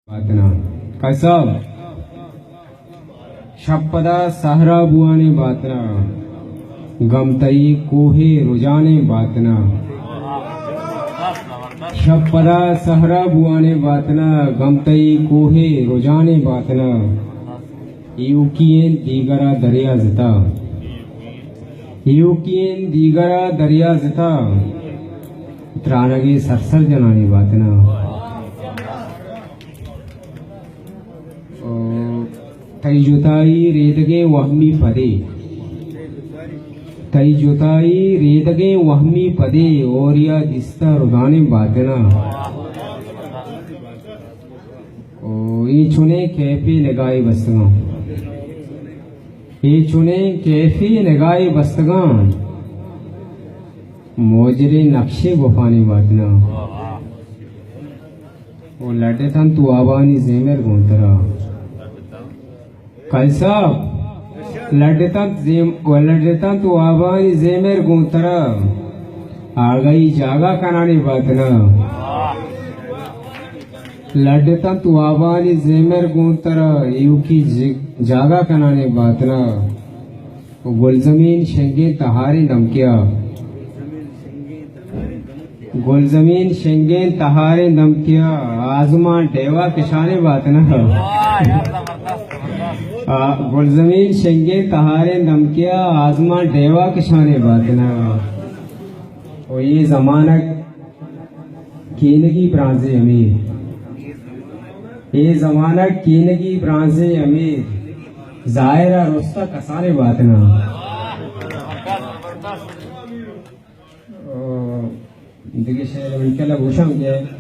बातना कैसा शपदा सहरा बुआने बातना गमतई कोहे रुजाने बातना शपदा सहरा बुआने बातना गमतई कोहे रुजाने बातना यूकियन दीगरा दरिया जता यूकियन दीगरा दरिया जता त्रानगे सरसर जनाने बातना तई जुताई रेतगे वहमी पदे तई जुताई रेतगे वहमी पदे और या दिस्ता रुदाने बातना ओ ये चुने कैफी लगाई बस्तगा ये चुने कैफी लगाई बस्तगा मोजरे नक्शे गुफानी बातना वो लटे तन तू आबानी जेमेर गोंतरा कैसा लड़ता तो आबानी जेमेर गोंतरा आ गई जागा कनानी बातना लड़ता तो आबानी जेमेर गोंतरा यूकी जागा कनाने बातना गुलजमीन शेंगे तहारी नमकिया गुलजमीन शेंगे तहारे नमकिया आजमान टेवा किशाने बातना गुलजमीन शेंगे तहारे नमकिया आजमान टेवा किशाने बातना और ये जमाना कीनगी ब्रांजे अमीर ये जमाना कीनगी ब्रांजे अमीर जायरा रुस्ता कसाने बातना देखिए शहर में क्या भूषण क्या है।